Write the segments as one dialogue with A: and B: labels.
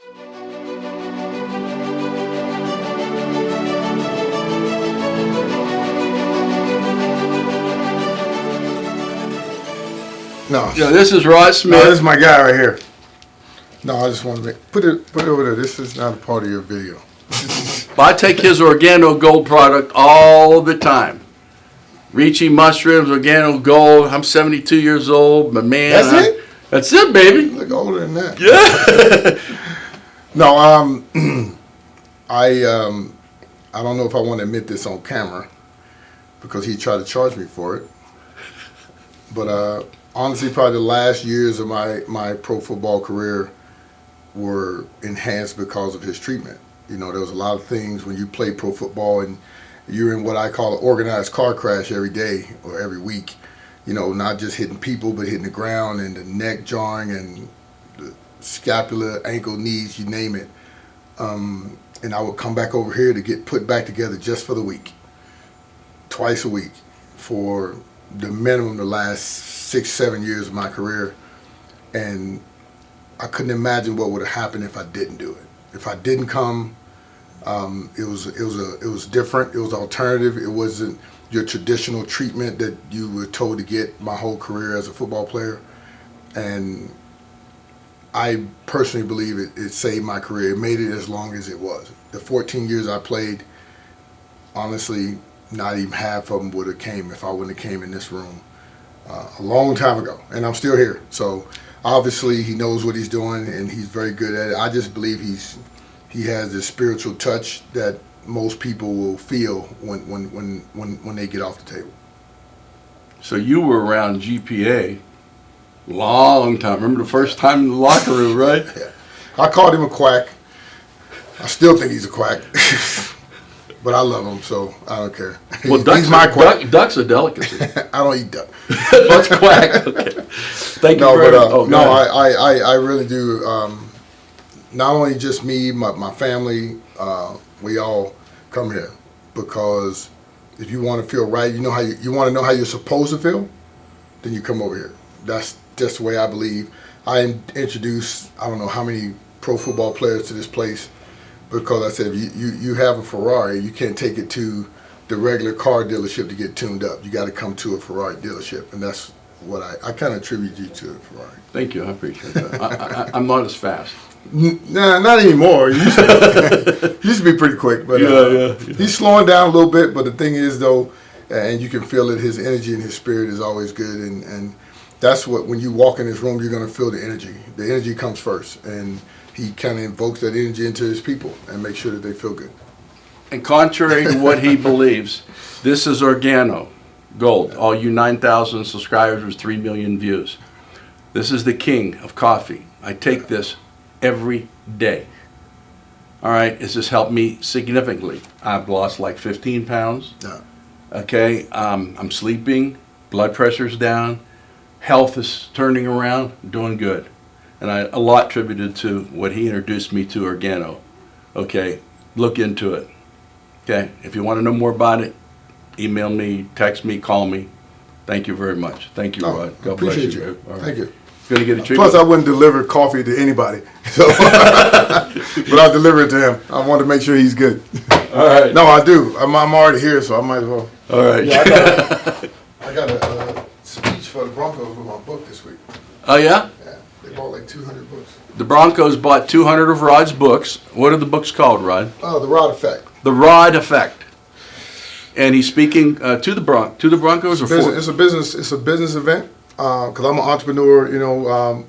A: No.
B: Yeah, this is Rod Smith.
A: No, this is my guy right here. No, I just want to put it over there. This is not a part of your video.
B: I take his Organo Gold product all the time. Ricci mushrooms, Organo Gold. I'm 72 years old, but man,
A: That's it?
B: That's it, baby.
A: You look older than that.
B: Yeah.
A: No, I don't know if I want to admit this on camera because he tried to charge me for it. But honestly, probably the last years of my pro football career were enhanced because of his treatment. You know, there was a lot of things when you play pro football and you're in what I call an organized car crash every day or every week. You know, not just hitting people, but hitting the ground and the neck jarring and the scapula, ankle, knees, you name it. And I would come back over here to get put back together just for the week, twice a week, for the minimum the last 6-7 years of my career. And I couldn't imagine what would have happened if I didn't do it. If I didn't come, it was different. It was alternative. It wasn't your traditional treatment that you were told to get my whole career as a football player. And I personally believe it saved my career. It made it as long as it was. The 14 years I played, honestly, not even half of them would have came if I wouldn't have came in this room a long time ago. And I'm still here. So obviously he knows what he's doing and he's very good at it. I just believe he has this spiritual touch that most people will feel when they get off the table.
B: So you were around GPA long time. Remember the first time in the locker room, right?
A: Yeah. I called him a quack. I still think he's a quack. But I love him, so I don't care.
B: Well,
A: he's my quack.
B: Duck's a delicacy.
A: I don't eat duck.
B: That's quack. Okay. Thank you very much.
A: I really do. Not only just me, my family, we all come here because if you want to feel right, you want to know how you're supposed to feel, then you come over here. That's just the way I believe. I introduced I don't know how many pro football players to this place because I said if you have a Ferrari, you can't take it to the regular car dealership to get tuned up. You got to come to a Ferrari dealership, and that's what I kind of attribute you to a Ferrari.
B: Thank you. I appreciate that. I'm not as fast.
A: Nah, not anymore. He used to be pretty quick, but he's slowing down a little bit. But the thing is, though, and you can feel it, his energy and his spirit is always good, and that's what, when you walk in this room, you're going to feel the energy. The energy comes first, and he kind of invokes that energy into his people and makes sure that they feel good.
B: And contrary to what he believes, this is Organo Gold. All you 9,000 subscribers with 3 million views. This is the king of coffee. I take this every day. All right, it's just helped me significantly. I've lost like 15 pounds.
A: Yeah.
B: Okay, I'm sleeping, blood pressure's down, health is turning around, doing good. And a lot attributed to what he introduced me to, Organo. Okay, look into it. Okay, if you want to know more about it, email me, text me, call me. Thank you very much. Thank you, Rod. God bless
A: Appreciate
B: you.
A: you.
B: All right.
A: Thank you.
B: Gonna get a treatment.
A: Plus, I wouldn't deliver coffee to anybody, so but I'll deliver it to him. I want to make sure he's good.
B: All right.
A: No, I do. I'm already here, so I might as well.
B: All right.
A: Yeah, I got a speech for the Broncos with my book this week.
B: Oh, yeah?
A: Yeah, they bought like 200 books.
B: The Broncos bought 200 of Rod's books. What are the books called, Rod?
A: Oh, The Rod Effect.
B: The Rod Effect. And he's speaking to the Broncos or for?
A: It's a business event because I'm an entrepreneur. You know,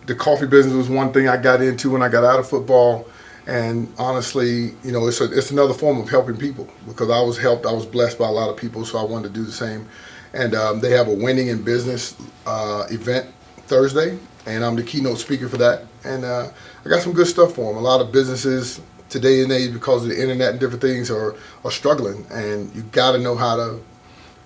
A: the coffee business was one thing I got into when I got out of football, and honestly, you know, it's another form of helping people because I was blessed by a lot of people, so I wanted to do the same. And they have a winning in business event Thursday, and I'm the keynote speaker for that. And I got some good stuff for them. A lot of businesses today and age, because of the internet and different things, are struggling, and you got to know how to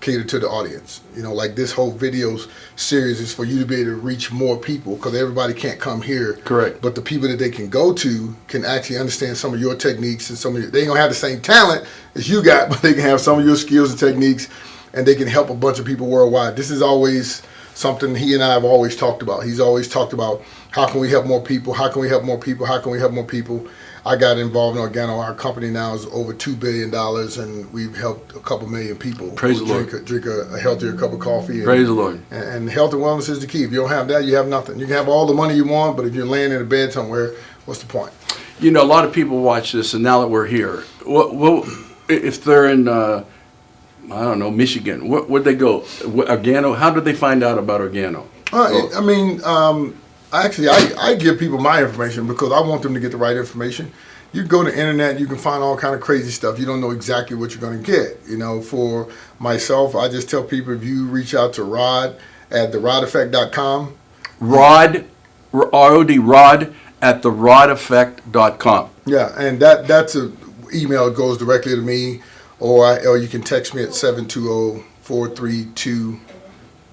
A: cater to the audience. You know, like this whole videos series is for you to be able to reach more people because everybody can't come here.
B: Correct.
A: But the people that they can go to can actually understand some of your techniques and some of your, they ain't gonna have the same talent as you got, but they can have some of your skills and techniques, and they can help a bunch of people worldwide. This is always something he and I have always talked about. He's always talked about how can we help more people? How can we help more people? How can we help more people? I got involved in Organo. Our company now is over $2 billion, and we've helped a couple million people.
B: Praise the Lord.
A: Drink a healthier cup of coffee. And,
B: Praise the Lord.
A: And health and wellness is the key. If you don't have that, you have nothing. You can have all the money you want, but if you're laying in a bed somewhere, what's the point?
B: You know, a lot of people watch this, and now that we're here, what if they're in, I don't know, Michigan, where'd they go? Organo, how did they find out about Organo?
A: I give people my information because I want them to get the right information. You go to the internet, you can find all kind of crazy stuff. You don't know exactly what you're going to get. You know, for myself, I just tell people if you reach out to Rod at therodeffect.com.
B: Rod, R-O-D, Rod at therodeffect.com.
A: Yeah, and that's a email that goes directly to me, or you can text me at 720-432-8009,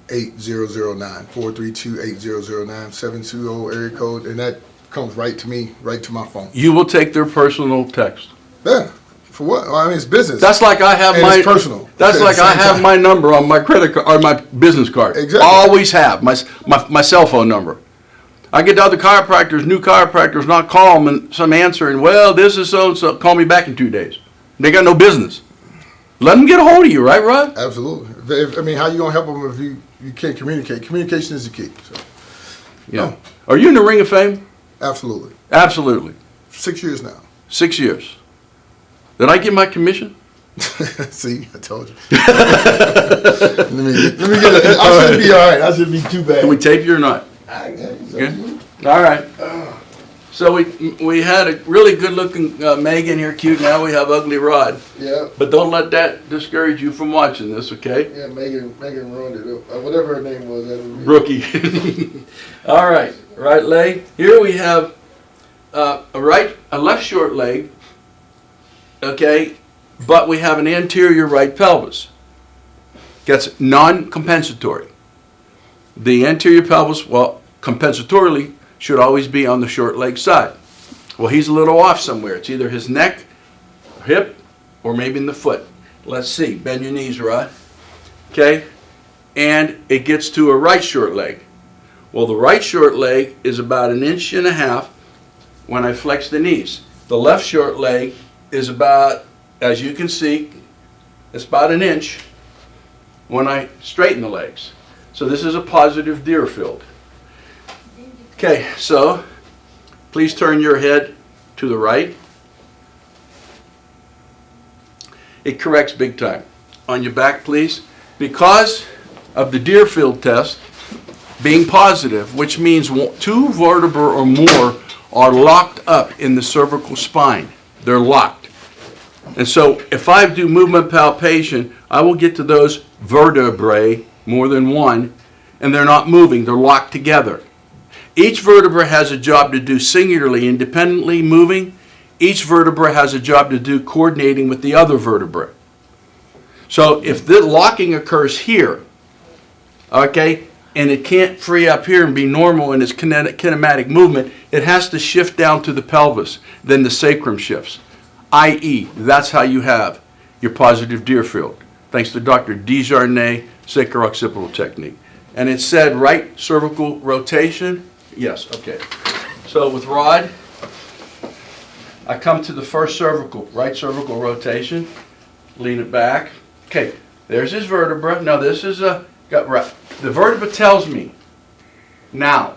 A: 432-8009, 720 area code, and that comes right to me, right to my phone.
B: You will take their personal text.
A: Yeah, for what? Well, I mean, it's business.
B: That's like I have
A: and
B: my
A: it's personal.
B: That's like I have my number on my credit card or my business card.
A: Exactly.
B: Always have my cell phone number. I get to other chiropractors, new chiropractors, not call them and some answer, and well, this is so and so. Call me back in 2 days. They got no business. Let them get a hold of you, right, Rod?
A: Absolutely. I mean, how you gonna help them if you can't communicate? Communication is the key. So.
B: Yeah. Are you in the Ring of Fame?
A: Absolutely.
B: Absolutely.
A: 6 years now.
B: 6 years. Did I get my commission?
A: See, I told you. let me get it. I should be all right. I shouldn't be too bad.
B: Can we tape you or not?
A: Good.
B: All right. So we had a really good-looking Megan here, cute. Now we have ugly Rod.
A: Yeah.
B: But don't let that discourage you from watching this, okay?
A: Yeah, Megan ruined it. Whatever her name was.
B: Rookie. All right. Right leg. Here we have a left short leg, okay, but we have an anterior right pelvis. That's non-compensatory. The anterior pelvis, well, compensatorily, should always be on the short leg side. Well, he's a little off somewhere. It's either his neck, hip, or maybe in the foot. Let's see. Bend your knees, Rod. Okay? And it gets to a right short leg. Well, the right short leg is about 1.5 inches when I flex the knees. The left short leg is about, as you can see, it's about 1 inch when I straighten the legs. So this is a positive Deerfield. Okay, so please turn your head to the right. It corrects big time. On your back, please. Because of the Deerfield test being positive, which means 2 vertebrae or more are locked up in the cervical spine. They're locked. And so if I do movement palpation, I will get to those vertebrae, more than one, and they're not moving. They're locked together. Each vertebra has a job to do singularly, independently moving. Each vertebra has a job to do coordinating with the other vertebra. So if the locking occurs here, okay, and it can't free up here and be normal in its kinematic movement, it has to shift down to the pelvis. Then the sacrum shifts. I.e., that's how you have your positive Deerfield, thanks to Dr. Desjardins sacro-occipital technique. And it said right cervical rotation. Yes, okay. So with Rod, I come to the first cervical, right cervical rotation, lean it back. Okay, there's his vertebra. Now this is the vertebra tells me now.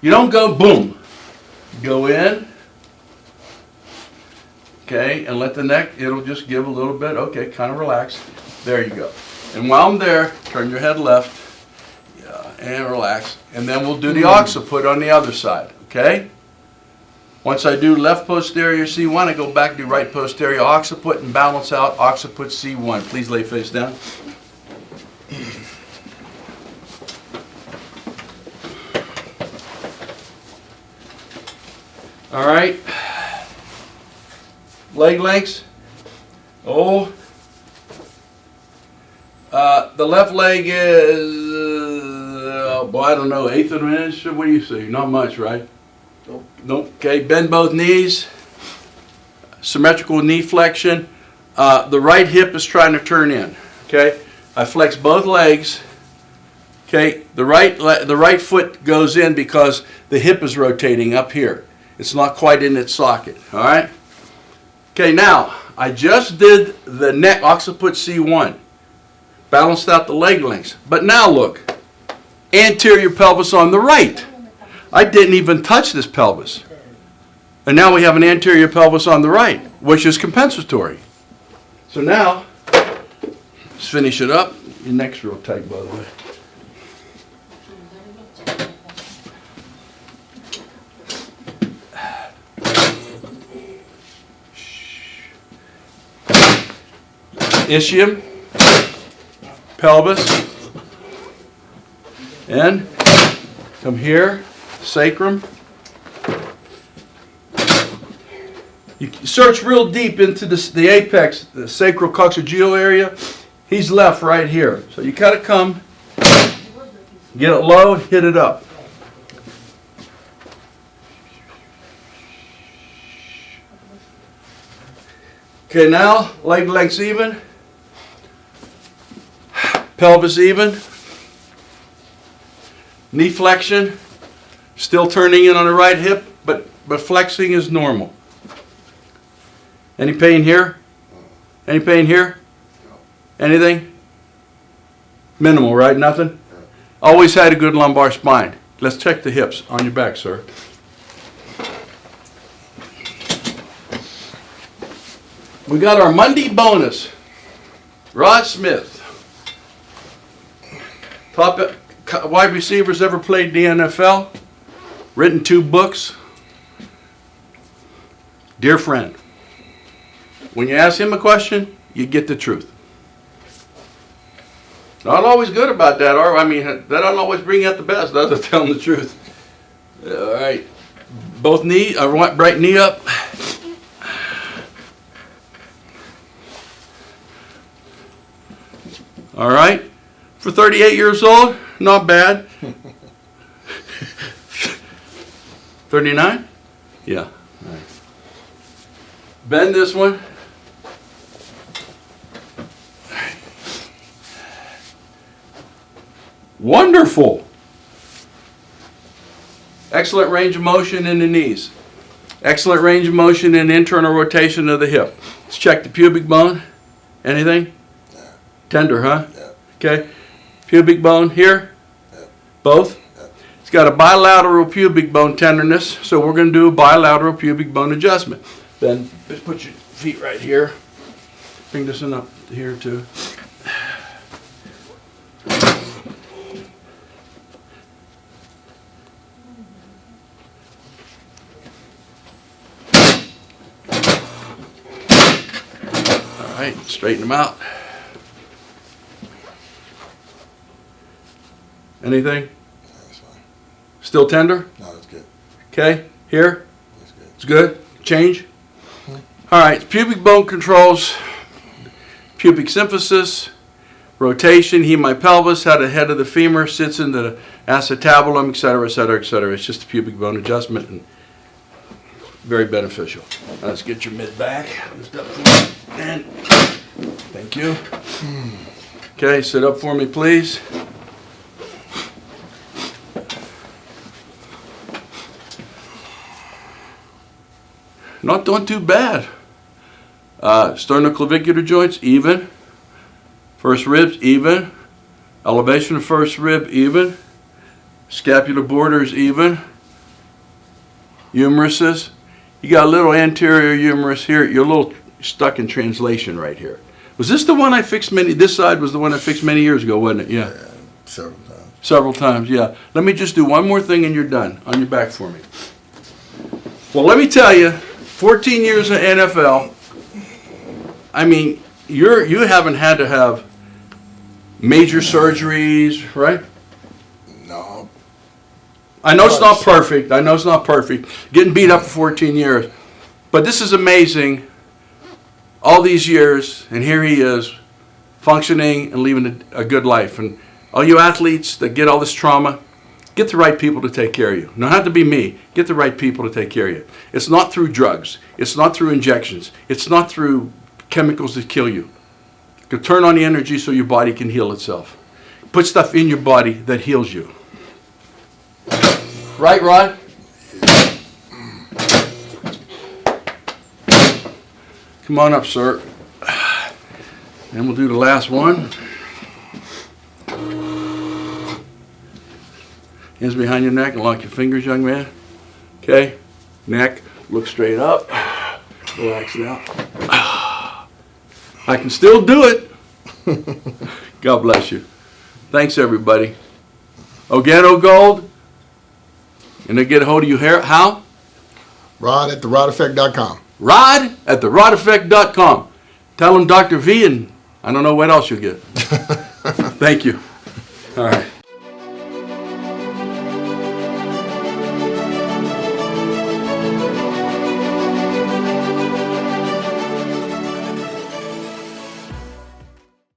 B: You don't go boom. Go in. Okay, and let the neck, it'll just give a little bit. Okay, kind of relax. There you go. And while I'm there, turn your head left. And relax. And then we'll do the occiput on the other side. Okay? Once I do left posterior C1, I go back, do right posterior occiput, and balance out occiput C1. Please lay face down. All right. Leg lengths. Oh. The left leg is, I don't know, 1/8 of an inch. What do you see? Not much, right? Nope. Okay, bend both knees. Symmetrical knee flexion. The right hip is trying to turn in. Okay, I flex both legs Okay, the right foot goes in because the hip is rotating up here. It's not quite in its socket, all right? Okay, now, I just did the neck occiput C1. Balanced out the leg lengths. But now look, anterior pelvis on the right. I didn't even touch this pelvis. And now we have an anterior pelvis on the right, which is compensatory. So now, let's finish it up. Your neck's real tight, by the way. Ischium, pelvis, and come here, sacrum. You search real deep into the apex, the sacral coccygeal area. He's left right here. So you gotta come, get it low, hit it up. Okay, now leg lengths even. Pelvis even. Knee flexion. Still turning in on the right hip, but flexing is normal. Any pain here? Any pain here? Anything? Minimal, right? Nothing? Always had a good lumbar spine. Let's check the hips on your back, sir. We got our Monday bonus. Rod Smith. Top wide receivers ever played the NFL. Written 2 books. Dear friend. When you ask him a question, you get the truth. Not always good about that, or I mean, that doesn't always bring out the best, does it? Tell him the truth. All right. Both knee, right knee up. All right. For 38 years old, not bad. 39? Yeah. All right. Bend this one. Wonderful. Excellent range of motion in the knees. Excellent range of motion in internal rotation of the hip. Let's check the pubic bone. Anything?
A: Yeah.
B: Tender, huh?
A: Yeah.
B: Okay. Pubic bone here?
A: Yeah.
B: Both?
A: Yeah.
B: It's got a bilateral pubic bone tenderness, so we're going to do a bilateral pubic bone adjustment. Then just put your feet right here. Bring this one up here too. All right, straighten them out. Anything?
A: That's fine.
B: Still tender?
A: No, that's good.
B: Okay, here?
A: That's good.
B: It's good? Change? All right, pubic bone controls pubic symphysis, rotation, hemipelvis, how the head of the femur sits in the acetabulum, et cetera, et cetera, et cetera. It's just a pubic bone adjustment and very beneficial. Now let's get your mid back. Lift up for me. And thank you. Okay, sit up for me, please. Not doing too bad. Sternoclavicular joints, even. First ribs, even. Elevation of first rib, even. Scapular borders, even. Humeruses. You got a little anterior humerus here. You're a little stuck in translation right here. Was this the one I fixed this side was the one I fixed many years ago, wasn't it? Yeah.
A: Yeah, several times.
B: Several times, yeah. Let me just do one more thing and you're done. On your back for me. Well, let me tell you, 14 years in NFL, I mean, you haven't had to have major surgeries, right?
A: No.
B: I know it's not perfect. I know it's not perfect. Getting beat up for 14 years. But this is amazing. All these years, and here he is, functioning and living a good life. And all you athletes that get all this trauma, get the right people to take care of you. Don't have to be me. Get the right people to take care of you. It's not through drugs. It's not through injections. It's not through chemicals that kill you. You can turn on the energy so your body can heal itself. put stuff in your body that heals you. Right, Rod? Come on up, sir. And we'll do the last one. Hands behind your neck and lock your fingers, young man. Okay? Neck, look straight up. Relax now. I can still do it. God bless you. Thanks, everybody. Organo Gold. And they get a hold of you here. How?
A: Rod at therodeffect.com.
B: Rod at therodeffect.com. Tell them Dr. V, and I don't know what else you'll get. Thank you. All right.